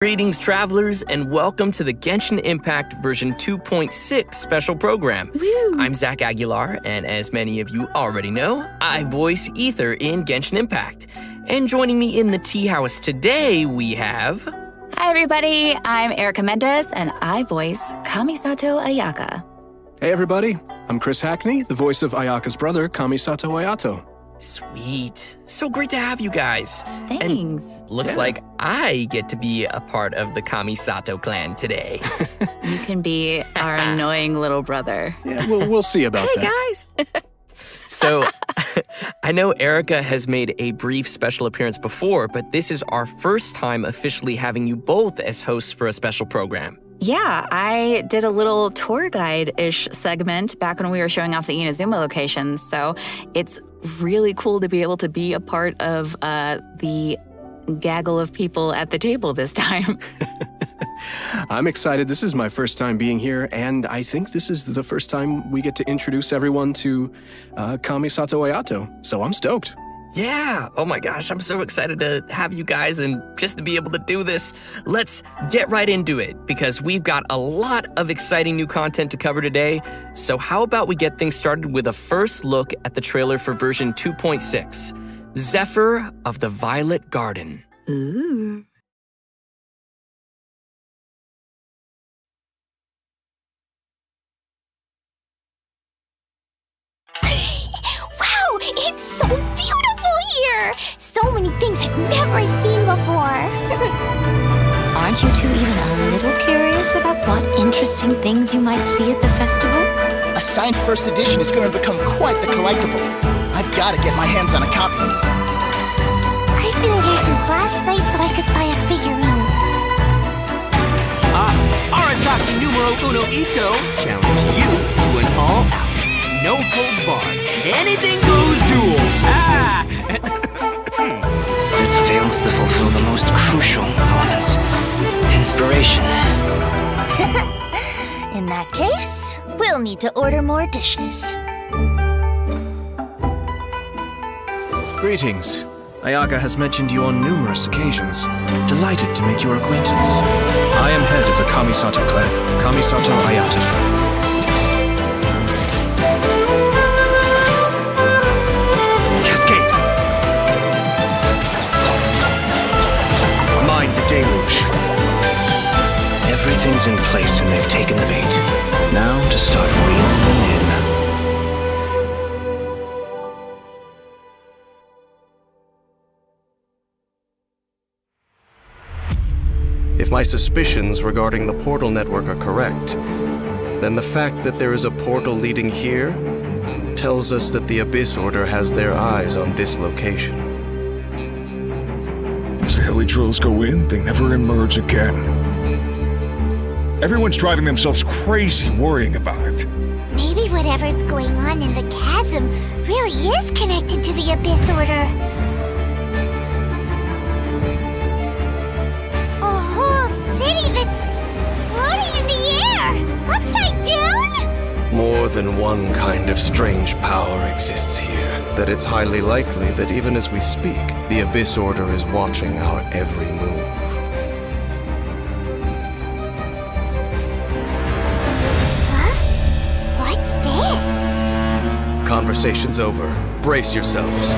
Greetings, travelers, and welcome to the Genshin Impact version 2.6 special program. Woo. I'm Zach Aguilar, and as many of you already know, I voice Ether in Genshin Impact. And joining me in the tea house today, we have... Hi, everybody. I'm Erica Mendez, and I voice Kamisato Ayaka. Hey, everybody. I'm Chris Hackney, the voice of Ayaka's brother, Kamisato Ayato. Sweet. So great to have you guys. Thanks. And looks like I get to be a part of the Kamisato clan today. You can be our annoying little brother. Yeah, we'll see about Hey, that. guys. So, I know Erica has made a brief special appearance before, but this is our first time officially having you both as hosts for a special program. Yeah, I did a little tour guide-ish segment back when we were showing off the Inazuma locations, so it's really cool to be able to be a part of the gaggle of people at the table this time. I'm excited. This is my first time being here, and I think this is the first time we get to introduce everyone to Kamisato Ayato, so I'm stoked. Yeah, oh my gosh, I'm so excited to have you guys and just to be able to do this. Let's get right into it because we've got a lot of exciting new content to cover today. So how about we get things started with a first look at the trailer for version 2.6, Zephyr of the Violet Garden. Ooh. Wow, it's so beautiful here! So many things I've never seen before. Aren't you two even a little curious about what interesting things you might see at the festival? A signed first edition is going to become quite the collectible. I've got to get my hands on a copy. I've been here since last night so I could buy a figurine. Arataki numero uno Ito challenge you to an all-out, no-holds-barred, anything-goes duel. It fails to fulfill the most crucial elements. Inspiration. In that case, we'll need to order more dishes. Greetings. Ayaka has mentioned you on numerous occasions. Delighted to make your acquaintance. I am head of the Kamisato clan, Kamisato Ayato. Cascade! Mind the deluge. Everything's in place and they've taken the bait. Now to start reeling them in. If my suspicions regarding the portal network are correct, then the fact that there is a portal leading here tells us that the Abyss Order has their eyes on this location. As the Helitrils go in, they never emerge again. Everyone's driving themselves crazy worrying about it. Maybe whatever's going on in the chasm really is connected to the Abyss Order. City that's floating in the air! Upside down? More than one kind of strange power exists here, that it's highly likely that even as we speak, the Abyss Order is watching our every move. Huh? What's this? Conversation's over. Brace yourselves.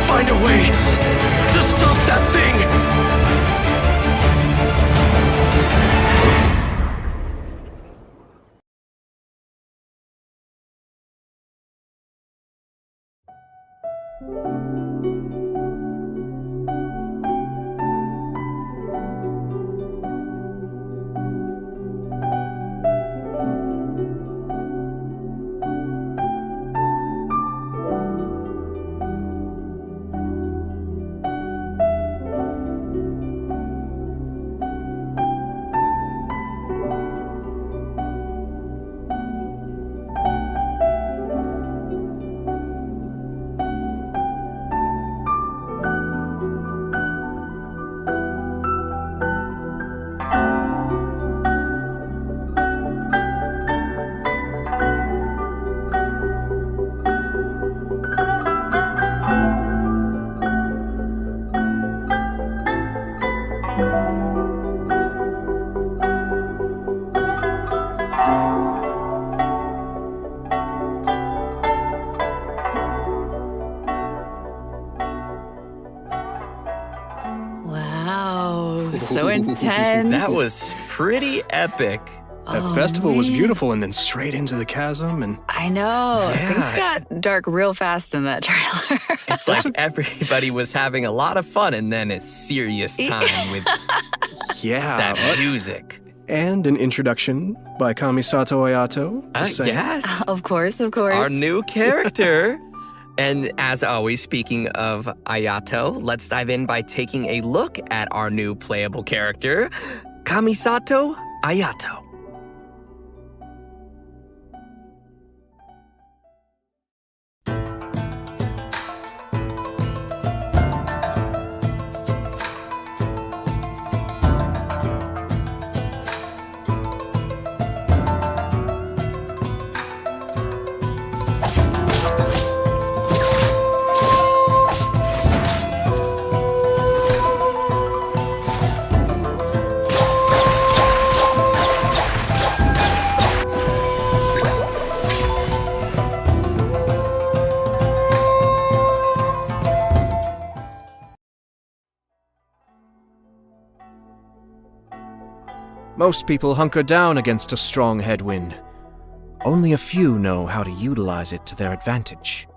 Find a way to stop that thing! so intense. That was pretty epic. That festival was beautiful, and then straight into the chasm, and I know. Yeah. Things got dark real fast in that trailer. It's like everybody was having a lot of fun, and then it's serious time with that music. And an introduction by Kamisato Ayato. Yes. Of course. Our new character. And as always, speaking of Ayato, let's dive in by taking a look at our new playable character, Kamisato Ayato. Most people hunker down against a strong headwind. Only a few know how to utilize it to their advantage.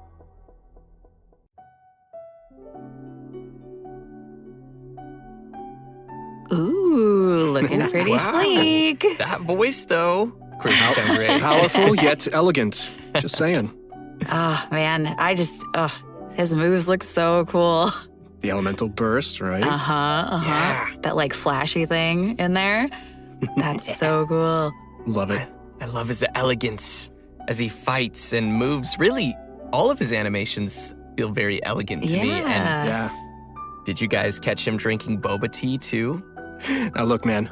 Ooh, looking pretty sleek. That voice, though. Crazy sound great. Powerful yet elegant. Just saying. Oh, man. His moves look so cool. The elemental burst, right? Yeah. That like flashy thing in there. That's so cool. Love it. I love his elegance as he fights and moves. Really, all of his animations feel very elegant to me. And did you guys catch him drinking boba tea too? Now look, man,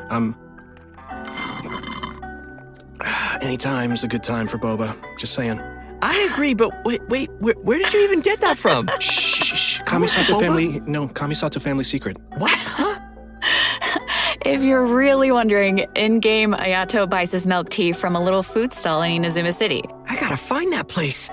anytime's a good time for boba. Just saying. I agree, but wait, where did you even get that from? Shh. Kamisato family secret. What? Huh? If you're really wondering, in-game Ayato buys his milk tea from a little food stall in Inazuma City. I gotta find that place.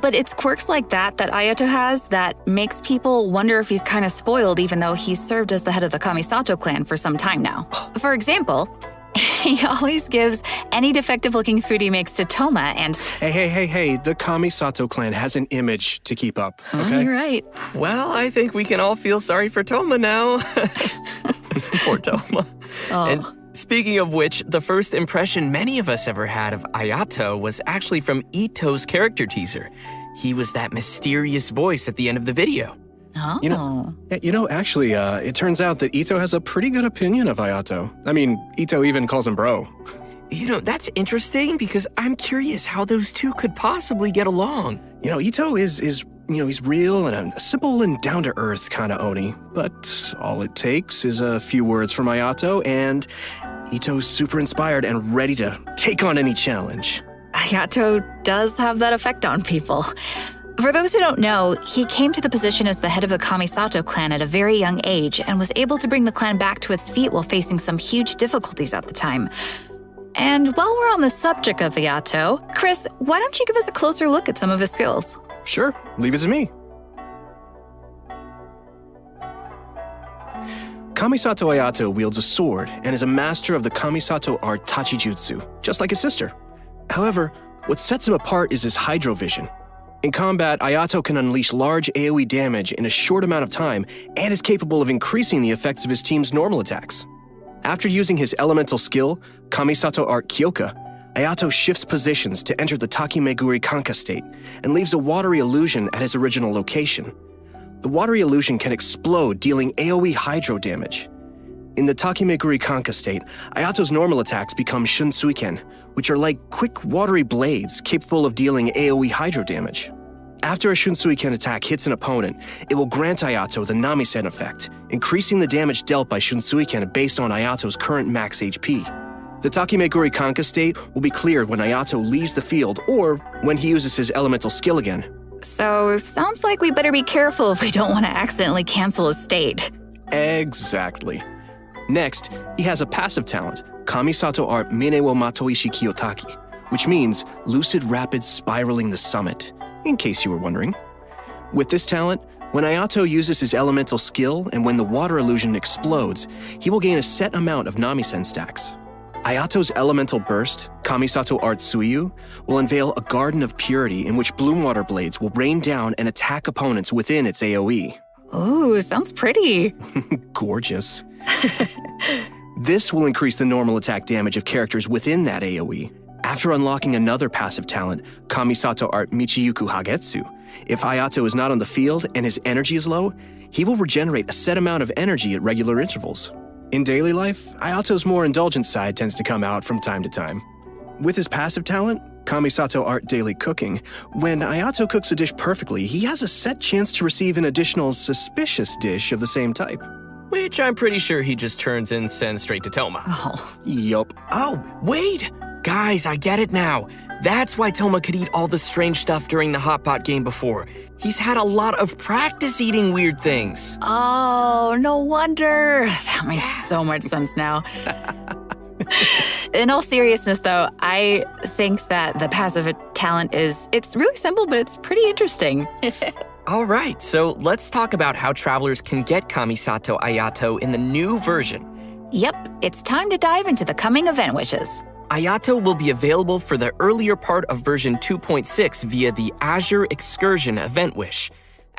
But it's quirks like that Ayato has that makes people wonder if he's kind of spoiled even though he's served as the head of the Kamisato clan for some time now. For example, he always gives any defective-looking food he makes to Toma and... Hey, the Kamisato clan has an image to keep up, okay? You're right. Well, I think we can all feel sorry for Toma now. Poor Toma. Oh. And speaking of which, the first impression many of us ever had of Ayato was actually from Ito's character teaser. He was that mysterious voice at the end of the video. Oh. Actually, it turns out that Ito has a pretty good opinion of Ayato. I mean, Ito even calls him bro. That's interesting because I'm curious how those two could possibly get along. Ito is he's real and a simple and down-to-earth kind of Oni. But all it takes is a few words from Ayato, and Ito's super inspired and ready to take on any challenge. Ayato does have that effect on people. For those who don't know, he came to the position as the head of the Kamisato clan at a very young age and was able to bring the clan back to its feet while facing some huge difficulties at the time. And while we're on the subject of Ayato, Chris, why don't you give us a closer look at some of his skills? Sure, leave it to me. Kamisato Ayato wields a sword and is a master of the Kamisato art Tachijutsu, just like his sister. However, what sets him apart is his hydrovision. In combat, Ayato can unleash large AoE damage in a short amount of time and is capable of increasing the effects of his team's normal attacks. After using his elemental skill, Kamisato Art Kyoka, Ayato shifts positions to enter the Takimeguri Kanka state and leaves a watery illusion at his original location. The watery illusion can explode, dealing AoE hydro damage. In the Takimeguri Kanka state, Ayato's normal attacks become Shunsuiken, which are like quick watery blades capable of dealing AoE hydro damage. After a Shunsuiken attack hits an opponent, it will grant Ayato the Namisen effect, increasing the damage dealt by Shunsuiken based on Ayato's current max HP. The Takimeguri Kanka state will be cleared when Ayato leaves the field or when he uses his elemental skill again. So, sounds like we better be careful if we don't want to accidentally cancel a state. Exactly. Next, he has a passive talent, Kamisato Art Mine wo Matoishi Kiyotaki, which means lucid rapid spiraling the summit, in case you were wondering. With this talent, When Ayato uses his elemental skill and when the water illusion explodes, he will gain a set amount of Namisen stacks. Ayato's elemental burst, Kamisato Art Suiyu, will unveil a garden of purity in which bloom water blades will rain down and attack opponents within its AoE. Ooh, sounds pretty. Gorgeous. This will increase the normal attack damage of characters within that AoE. After unlocking another passive talent, Kamisato Art Michiyuku Hagetsu, if Ayato is not on the field and his energy is low, he will regenerate a set amount of energy at regular intervals. In daily life, Ayato's more indulgent side tends to come out from time to time. With his passive talent, Kamisato Art Daily Cooking, when Ayato cooks a dish perfectly, he has a set chance to receive an additional suspicious dish of the same type. Which I'm pretty sure he just turns and sends straight to Toma. Oh. Yup. Oh, wait! Guys, I get it now. That's why Toma could eat all the strange stuff during the Hot Pot game before. He's had a lot of practice eating weird things. Oh, no wonder. That makes so much sense now. In all seriousness, though, I think that the passive talent it's really simple, but it's pretty interesting. All right, so let's talk about how travelers can get Kamisato Ayato in the new version. Yep, it's time to dive into the coming event wishes. Ayato will be available for the earlier part of version 2.6 via the Azure Excursion event wish.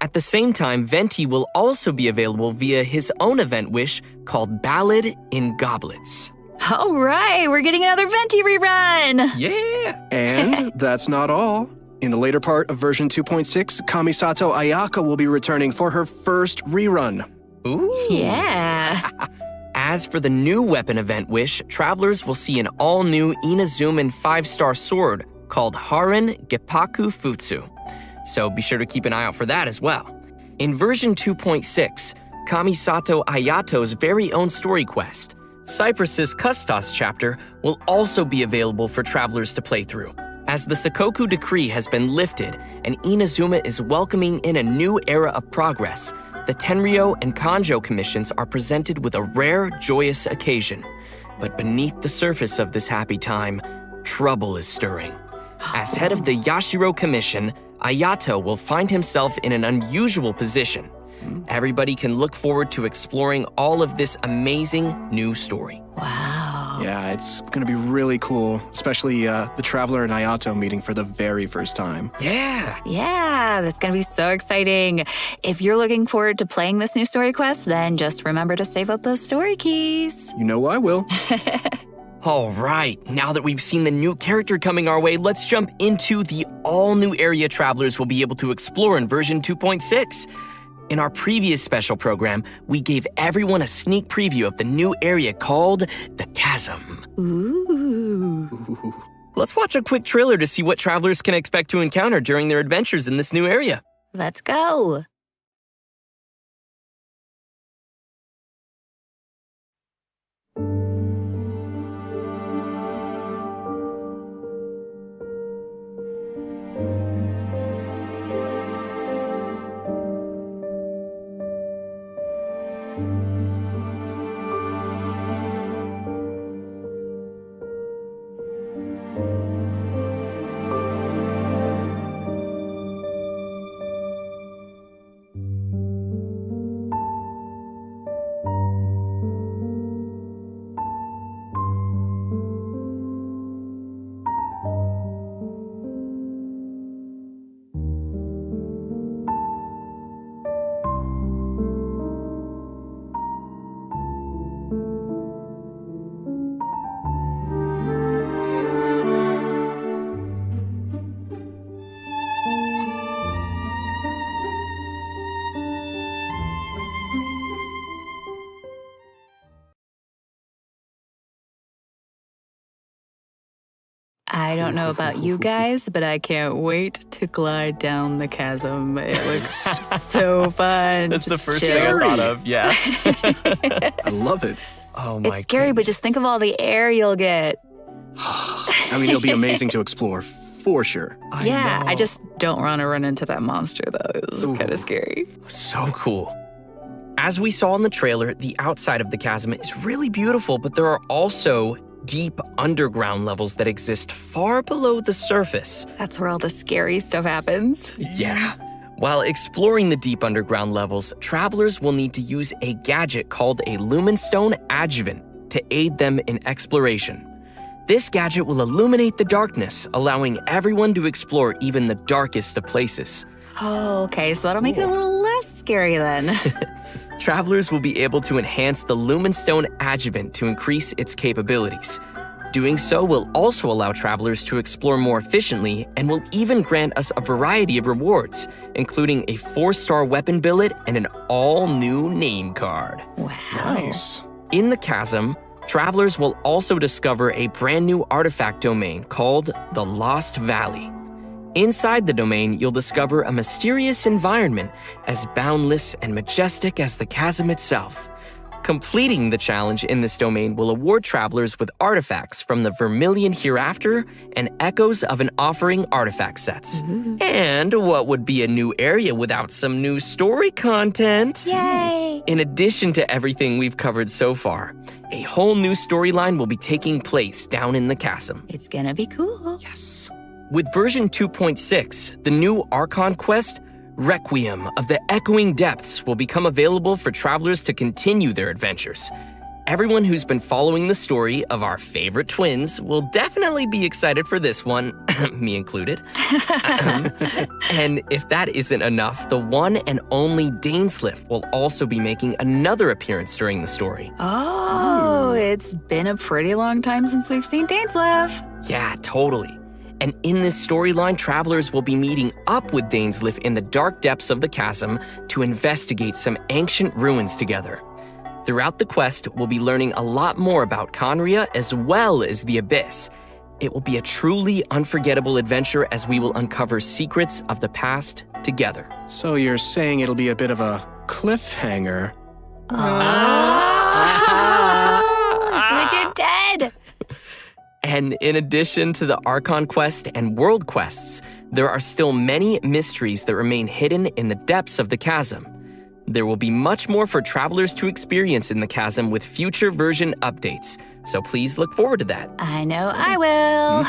At the same time, Venti will also be available via his own event wish called Ballad in Goblets. All right, we're getting another Venti rerun. Yeah! And that's not all. In the later part of version 2.6, Kamisato Ayaka will be returning for her first rerun. Ooh! Yeah! As for the new weapon event wish, travelers will see an all-new Inazuman 5-star sword called Haran Geppaku Futsu. So be sure to keep an eye out for that as well. In version 2.6, Kamisato Ayato's very own story quest, Cypress's Custos chapter, will also be available for travelers to play through. As the Sakoku decree has been lifted and Inazuma is welcoming in a new era of progress, the Tenryo and Kanjo commissions are presented with a rare, joyous occasion. But beneath the surface of this happy time, trouble is stirring. As head of the Yashiro Commission, Ayato will find himself in an unusual position. Everybody can look forward to exploring all of this amazing new story. Wow. Yeah, it's going to be really cool, especially the Traveler and Ayato meeting for the very first time. Yeah. Yeah, that's going to be so exciting. If you're looking forward to playing this new story quest, then just remember to save up those story keys. You know I will. All right, now that we've seen the new character coming our way, let's jump into the all-new area travelers will be able to explore in version 2.6. In our previous special program, we gave everyone a sneak preview of the new area called the Chasm. Ooh. Let's watch a quick trailer to see what travelers can expect to encounter during their adventures in this new area. Let's go. I don't know about you guys, but I can't wait to glide down the chasm. It looks so fun. That's the Just first chill. thing I thought of, yeah. I love it. Oh my It's scary, but just think of all the air you'll get. I mean, it'll be amazing to explore, for sure. I just don't want to run into that monster, though. It was kind of scary. So cool. As we saw in the trailer, the outside of the chasm is really beautiful, but there are also deep underground levels that exist far below the surface. That's where all the scary stuff happens. Yeah. While exploring the deep underground levels, travelers will need to use a gadget called a Lumenstone Adjuvant to aid them in exploration. This gadget will illuminate the darkness, allowing everyone to explore even the darkest of places. Oh, okay, so that'll make it a little less scary then. Travelers will be able to enhance the Lumenstone Adjuvant to increase its capabilities. Doing so will also allow travelers to explore more efficiently and will even grant us a variety of rewards, including a 4-star weapon billet and an all-new name card. Wow. Nice. In the chasm, travelers will also discover a brand new artifact domain called the Lost Valley. Inside the domain, you'll discover a mysterious environment as boundless and majestic as the chasm itself. Completing the challenge in this domain will award travelers with artifacts from the Vermilion Hereafter and Echoes of an Offering artifact sets. And what would be a new area without some new story content? Yay! In addition to everything we've covered so far, a whole new storyline will be taking place down in the chasm. It's gonna be cool. Yes. With version 2.6, the new Archon quest, Requiem of the Echoing Depths, will become available for travelers to continue their adventures. Everyone who's been following the story of our favorite twins will definitely be excited for this one, me included. And if that isn't enough, the one and only Dainsleif will also be making another appearance during the story. Oh, it's been a pretty long time since we've seen Dainsleif. Yeah, totally. And in this storyline, travelers will be meeting up with Dainsleif in the dark depths of the chasm to investigate some ancient ruins together. Throughout the quest, we'll be learning a lot more about Conria as well as the Abyss. It will be a truly unforgettable adventure as we will uncover secrets of the past together. So you're saying it'll be a bit of a cliffhanger? So you're dead! And in addition to the Archon quest and world quests, there are still many mysteries that remain hidden in the depths of the chasm. There will be much more for travelers to experience in the chasm with future version updates, so please look forward to that. I know I will.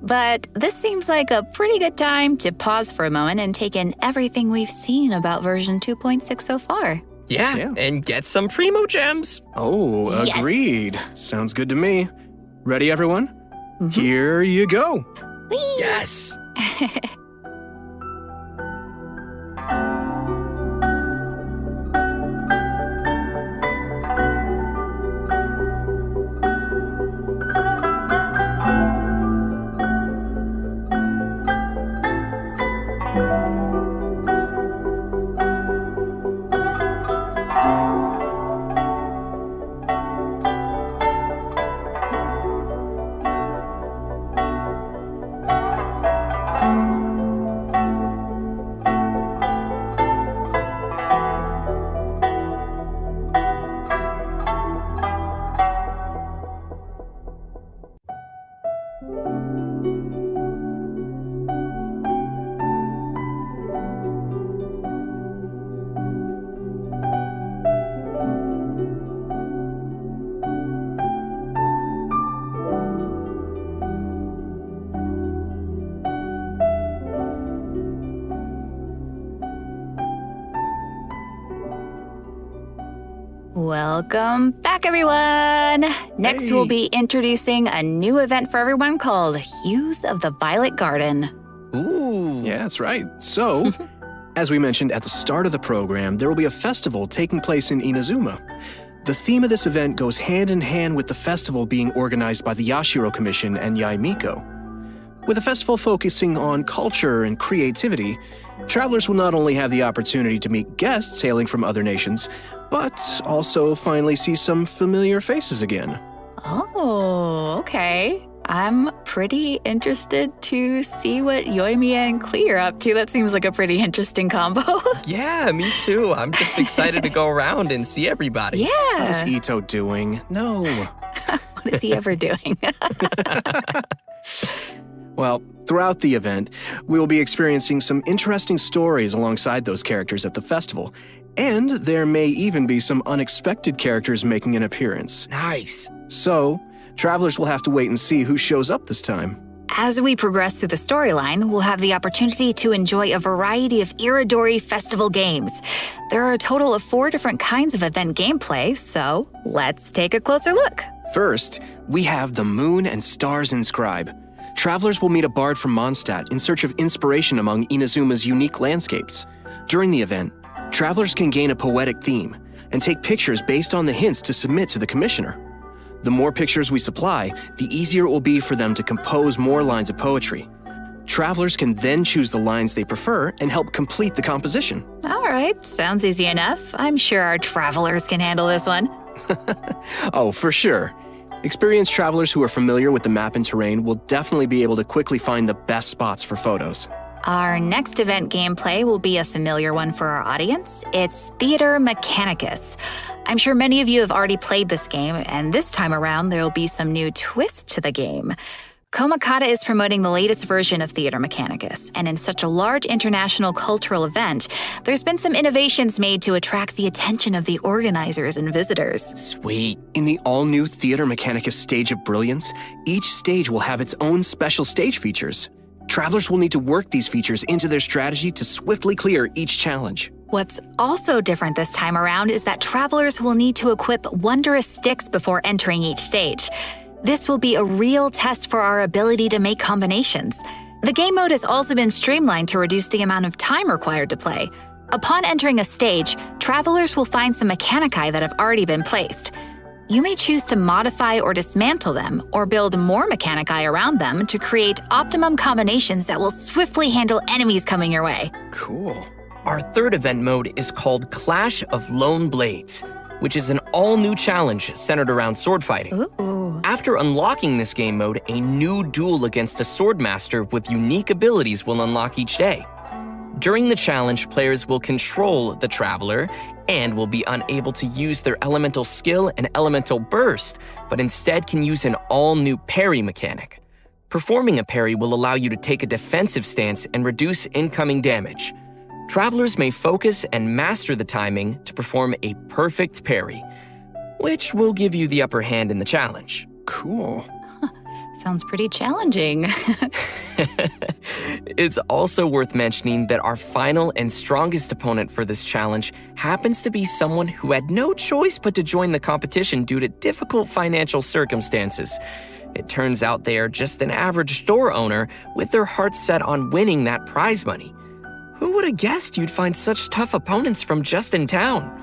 But this seems like a pretty good time to pause for a moment and take in everything we've seen about version 2.6 so far. Yeah, and get some Primo Gems. Oh, Yes. agreed. Sounds good to me. Ready, everyone? Here you go. Yes. Welcome back, everyone. Next, we'll be introducing a new event for everyone called Hues of the Violet Garden. Ooh. Yeah, that's right. So, as we mentioned at the start of the program, there will be a festival taking place in Inazuma. The theme of this event goes hand in hand with the festival being organized by the Yashiro Commission and Yaimiko. With the festival focusing on culture and creativity, travelers will not only have the opportunity to meet guests hailing from other nations, but also finally see some familiar faces again. Oh, okay. I'm pretty interested to see what Yoimiya and Klee are up to. That seems like a pretty interesting combo. Yeah, me too. I'm just excited to go around and see everybody. Yeah. What is Ito doing? No. What is he ever doing? Well, throughout the event, we will be experiencing some interesting stories alongside those characters at the festival, and there may even be some unexpected characters making an appearance. Nice. So, travelers will have to wait and see who shows up this time. As we progress through the storyline, we'll have the opportunity to enjoy a variety of Iridori festival games. There are a total of 4 different kinds of event gameplay, so let's take a closer look. First, we have the Moon and Stars Inscribe. Travelers will meet a bard from Mondstadt in search of inspiration among Inazuma's unique landscapes. During the event, travelers can gain a poetic theme and take pictures based on the hints to submit to the commissioner. The more pictures we supply, the easier it will be for them to compose more lines of poetry. Travelers can then choose the lines they prefer and help complete the composition. All right, sounds easy enough. I'm sure our travelers can handle this one. Oh, for sure. Experienced travelers who are familiar with the map and terrain will definitely be able to quickly find the best spots for photos. Our next event gameplay will be a familiar one for our audience. It's Theater Mechanicus. I'm sure many of you have already played this game, and this time around there will be some new twist to the game. Komakata is promoting the latest version of Theater Mechanicus, and in such a large international cultural event, there's been some innovations made to attract the attention of the organizers and visitors. Sweet. In the all-new Theater Mechanicus Stage of Brilliance, each stage will have its own special stage features. Travelers will need to work these features into their strategy to swiftly clear each challenge. What's also different this time around is that travelers will need to equip wondrous sticks before entering each stage. This will be a real test for our ability to make combinations. The game mode has also been streamlined to reduce the amount of time required to play. Upon entering a stage, travelers will find some mechanici that have already been placed. You may choose to modify or dismantle them, or build more mechanici around them to create optimum combinations that will swiftly handle enemies coming your way. Cool. Our third event mode is called Clash of Lone Blades, which is an all-new challenge centered around sword fighting. Ooh. After unlocking this game mode, a new duel against a swordmaster with unique abilities will unlock each day. During the challenge, players will control the traveler and will be unable to use their elemental skill and elemental burst, but instead can use an all-new parry mechanic. Performing a parry will allow you to take a defensive stance and reduce incoming damage. Travelers may focus and master the timing to perform a perfect parry, which will give you the upper hand in the challenge. Cool. Sounds pretty challenging. It's also worth mentioning that our final and strongest opponent for this challenge happens to be someone who had no choice but to join the competition due to difficult financial circumstances. It turns out they are just an average store owner with their hearts set on winning that prize money. Who would have guessed you'd find such tough opponents from just in town?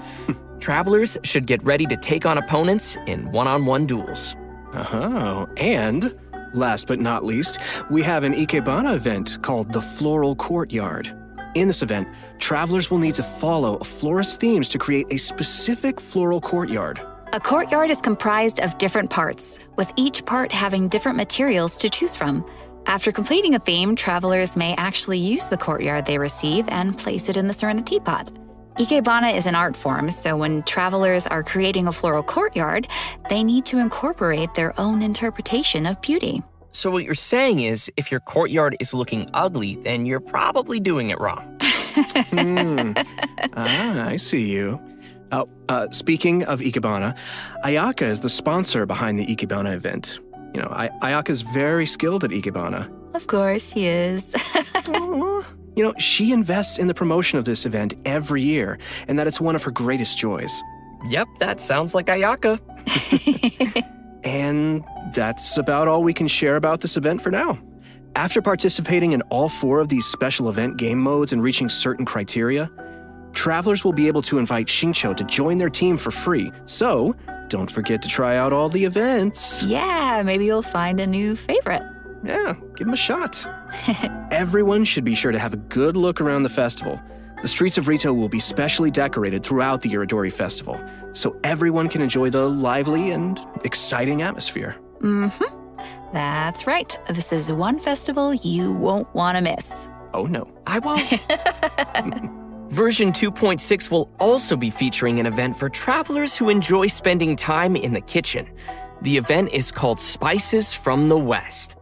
Travelers should get ready to take on opponents in one-on-one duels. Oh, and last but not least, we have an Ikebana event called the Floral Courtyard. In this event, travelers will need to follow a florist's themes to create a specific floral courtyard. A courtyard is comprised of different parts, with each part having different materials to choose from. After completing a theme, travelers may actually use the courtyard they receive and place it in the Serenity Pot. Ikebana is an art form, so when travelers are creating a floral courtyard, they need to incorporate their own interpretation of beauty. So what you're saying is, if your courtyard is looking ugly, then you're probably doing it wrong. I see you. Speaking of Ikebana, Ayaka is the sponsor behind the Ikebana event. You know, Ayaka's very skilled at Ikebana. Of course he is. You know, she invests in the promotion of this event every year, and that it's one of her greatest joys. Yep, that sounds like Ayaka. And that's about all we can share about this event for now. After participating in all 4 of these special event game modes and reaching certain criteria, travelers will be able to invite Shincho to join their team for free. So, don't forget to try out all the events. Yeah, maybe you'll find a new favorite. Yeah, give them a shot. Everyone should be sure to have a good look around the festival. The streets of Rito will be specially decorated throughout the Iridori Festival, so everyone can enjoy the lively and exciting atmosphere. That's right. This is one festival you won't want to miss. Oh no, I won't. Version 2.6 will also be featuring an event for travelers who enjoy spending time in the kitchen. The event is called Spices from the West.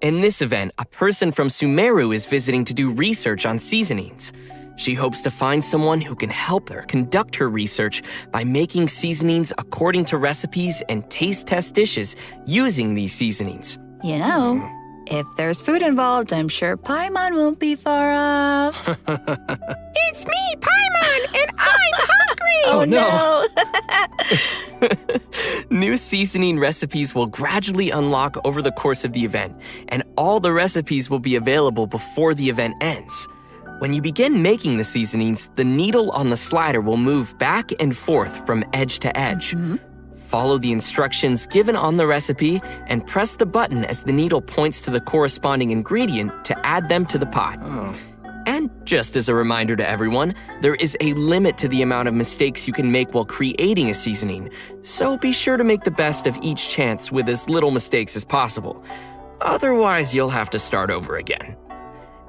In this event, a person from Sumeru is visiting to do research on seasonings. She hopes to find someone who can help her conduct her research by making seasonings according to recipes and taste test dishes using these seasonings. You know, If there's food involved, I'm sure Paimon won't be far off. It's me, Paimon, and I'm hungry! Oh no! New seasoning recipes will gradually unlock over the course of the event, and all the recipes will be available before the event ends. When you begin making the seasonings, the needle on the slider will move back and forth from edge to edge. Follow the instructions given on the recipe and press the button as the needle points to the corresponding ingredient to add them to the pot. And just as a reminder to everyone, there is a limit to the amount of mistakes you can make while creating a seasoning, so be sure to make the best of each chance with as little mistakes as possible. Otherwise, you'll have to start over again.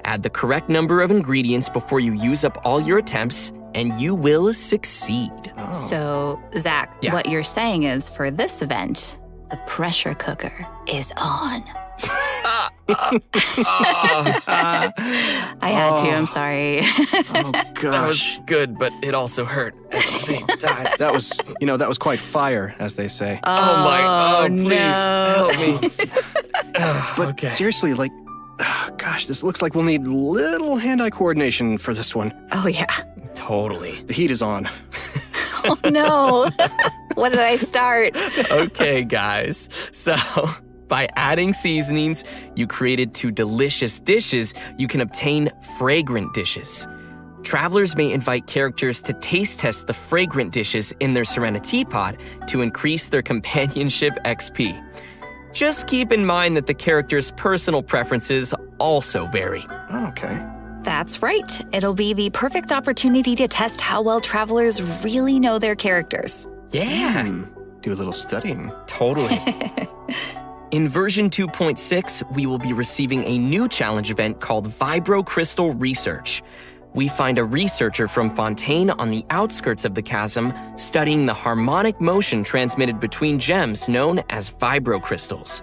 Add the correct number of ingredients before you use up all your attempts, and you will succeed. So, Zach, what you're saying is for this event, the pressure cooker is on. I had to, I'm sorry. Oh, gosh. That was good, but it also hurt at the same time. That was quite fire, as they say. Please help me. But seriously, gosh, this looks like we'll need little hand-eye coordination for this one. Oh, yeah. Totally. The heat is on. Oh, no. What did I start? Okay, guys. So, by adding seasonings you created to delicious dishes, you can obtain fragrant dishes. Travelers may invite characters to taste test the fragrant dishes in their Serenity Pod to increase their companionship XP. Just keep in mind that the character's personal preferences also vary. Okay. That's right. It'll be the perfect opportunity to test how well travelers really know their characters. Yeah. Do a little studying. Totally. In version 2.6, we will be receiving a new challenge event called Vibro Crystal Research. We find a researcher from Fontaine on the outskirts of the chasm studying the harmonic motion transmitted between gems known as vibro crystals.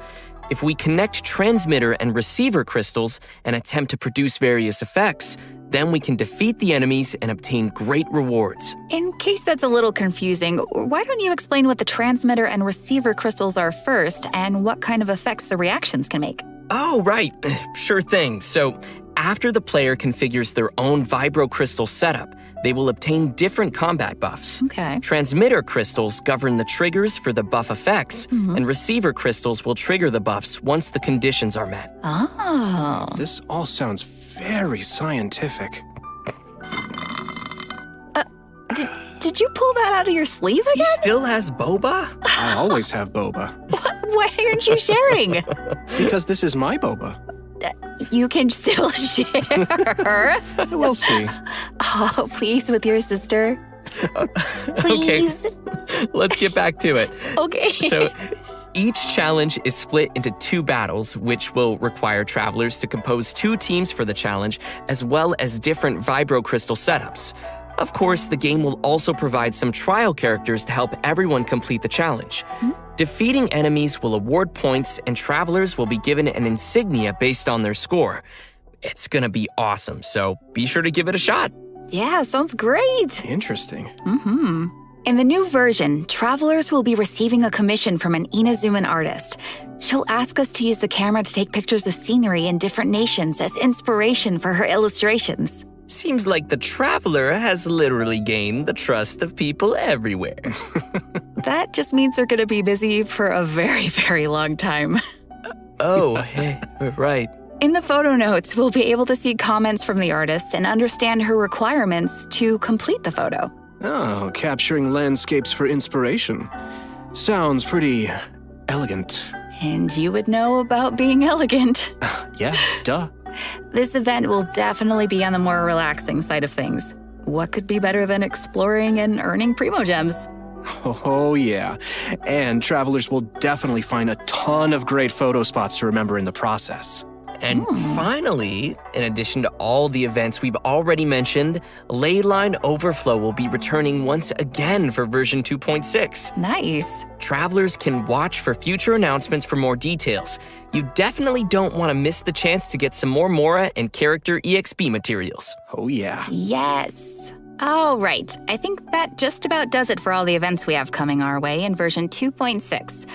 If we connect transmitter and receiver crystals and attempt to produce various effects, then we can defeat the enemies and obtain great rewards. In case that's a little confusing, why don't you explain what the transmitter and receiver crystals are first and what kind of effects the reactions can make? Oh, right. Sure thing. So, after the player configures their own vibro crystal setup, they will obtain different combat buffs. Okay. Transmitter crystals govern the triggers for the buff effects, and receiver crystals will trigger the buffs once the conditions are met. Oh. This all sounds very scientific. Did you pull that out of your sleeve again? He still has boba? I always have boba. Why aren't you sharing? Because this is my boba. You can still share. We'll see. Oh, please, with your sister. Please. Okay, let's get back to it. Okay. So, each challenge is split into 2 battles, which will require travelers to compose 2 teams for the challenge, as well as different vibro crystal setups. Of course, the game will also provide some trial characters to help everyone complete the challenge. Defeating enemies will award points, and travelers will be given an insignia based on their score. It's gonna be awesome, so be sure to give it a shot. Yeah, sounds great. Interesting. In the new version, travelers will be receiving a commission from an Inazuman artist. She'll ask us to use the camera to take pictures of scenery in different nations as inspiration for her illustrations. Seems like the traveler has literally gained the trust of people everywhere. That just means they're gonna be busy for a very, very long time. Right. In the photo notes, we'll be able to see comments from the artist and understand her requirements to complete the photo. Oh, capturing landscapes for inspiration. Sounds pretty elegant. And you would know about being elegant. Yeah, duh. This event will definitely be on the more relaxing side of things. What could be better than exploring and earning Primo Gems? Oh, yeah. And travelers will definitely find a ton of great photo spots to remember in the process. And finally, in addition to all the events we've already mentioned, Leyline Overflow will be returning once again for version 2.6. Nice. Travelers can watch for future announcements for more details. You definitely don't want to miss the chance to get some more Mora and character EXP materials. Oh, yeah. Yes. All right. I think that just about does it for all the events we have coming our way in version 2.6.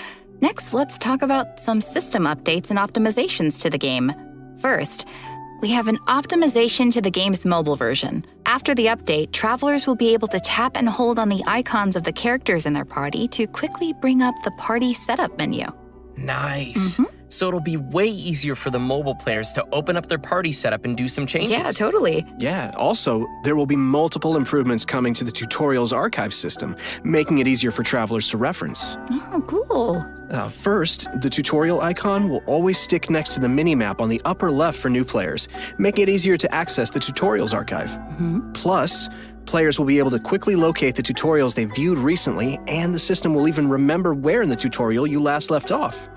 Next, let's talk about some system updates and optimizations to the game. First, we have an optimization to the game's mobile version. After the update, travelers will be able to tap and hold on the icons of the characters in their party to quickly bring up the party setup menu. Nice. So it'll be way easier for the mobile players to open up their party setup and do some changes. Yeah, totally. Yeah, also, there will be multiple improvements coming to the tutorials archive system, making it easier for travelers to reference. Oh, cool. First, the tutorial icon will always stick next to the minimap on the upper left for new players, making it easier to access the tutorials archive. Plus, players will be able to quickly locate the tutorials they viewed recently, and the system will even remember where in the tutorial you last left off.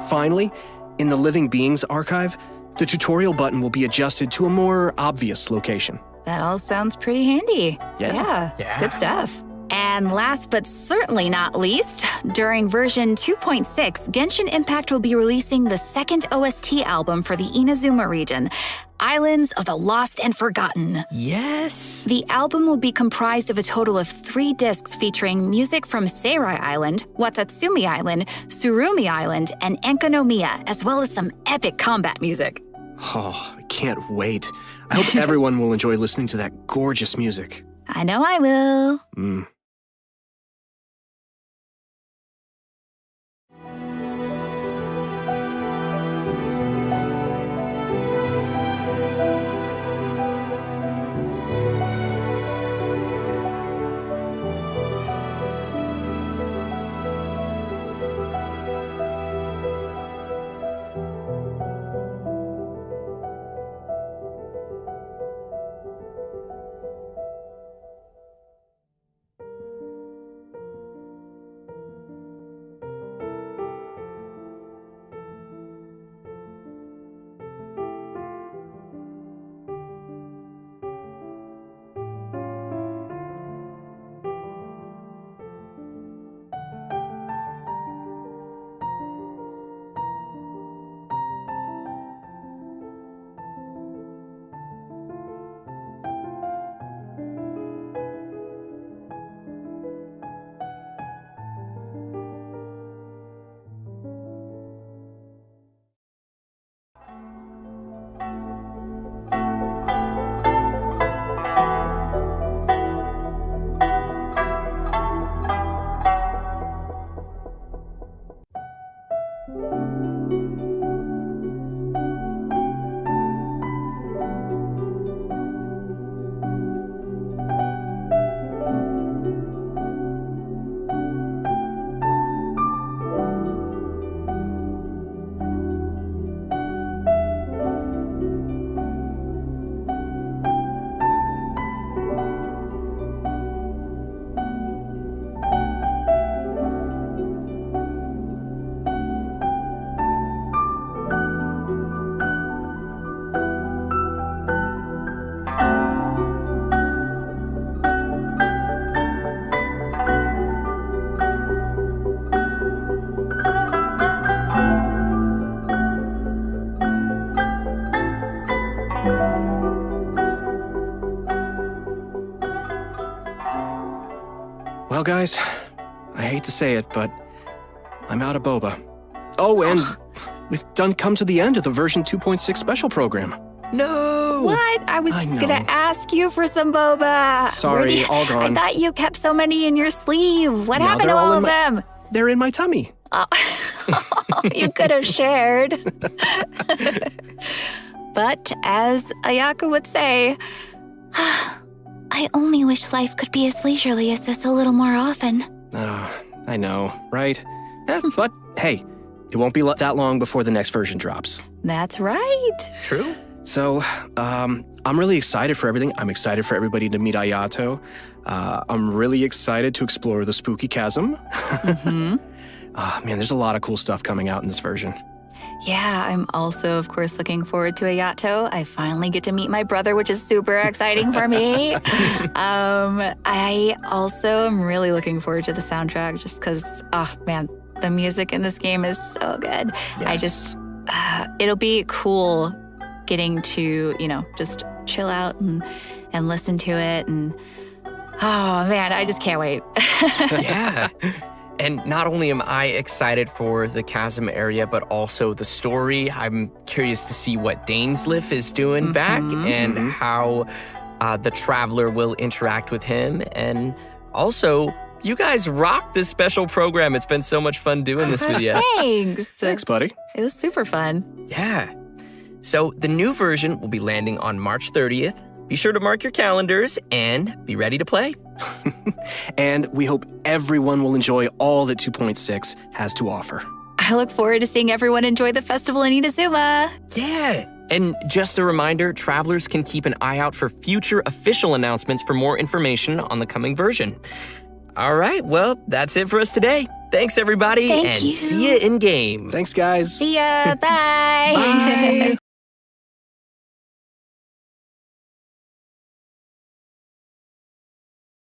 Finally, in the Living Beings archive, the tutorial button will be adjusted to a more obvious location. That all sounds pretty handy. Yeah. Good stuff. And last but certainly not least, during version 2.6, Genshin Impact will be releasing the second OST album for the Inazuma region, Islands of the Lost and Forgotten. Yes. The album will be comprised of a total of 3 discs featuring music from Seirai Island, Watatsumi Island, Tsurumi Island, and Enkanomiya, as well as some epic combat music. Oh, I can't wait. I hope everyone will enjoy listening to that gorgeous music. I know I will. Well, guys, I hate to say it, but I'm out of boba. Oh, and we've come to the end of the version 2.6 special program. No! What? I was just gonna ask you for some boba. Sorry, all gone. I thought you kept so many in your sleeve. What happened to all of them? They're in my tummy. Oh. You could have shared. But as Ayaka would say, I only wish life could be as leisurely as this a little more often. I know, right? But hey, it won't be that long before the next version drops. That's right. True. So, I'm really excited for everything. I'm excited for everybody to meet Ayato. I'm really excited to explore the spooky chasm. Man, there's a lot of cool stuff coming out in this version. Yeah, I'm also, of course, looking forward to Ayato. I finally get to meet my brother, which is super exciting for me. I also am really looking forward to the soundtrack just because, man, the music in this game is so good. Yes. It'll be cool getting to, just chill out and listen to it. And, oh, man, I just can't wait. Yeah. And not only am I excited for the Chasm area, but also the story. I'm curious to see what Dainsleif is doing back and how the Traveler will interact with him. And also, you guys rocked this special program. It's been so much fun doing this with you. Thanks. Thanks, buddy. It was super fun. Yeah. So the new version will be landing on March 30th. Be sure to mark your calendars and be ready to play. And we hope everyone will enjoy all that 2.6 has to offer. I look forward to seeing everyone enjoy the festival in Inazuma. Yeah. And just a reminder, travelers can keep an eye out for future official announcements for more information on the coming version. All right, well, that's it for us today. Thanks, everybody, Thank and you. see you in game. Thanks, guys. See ya. Bye. Bye.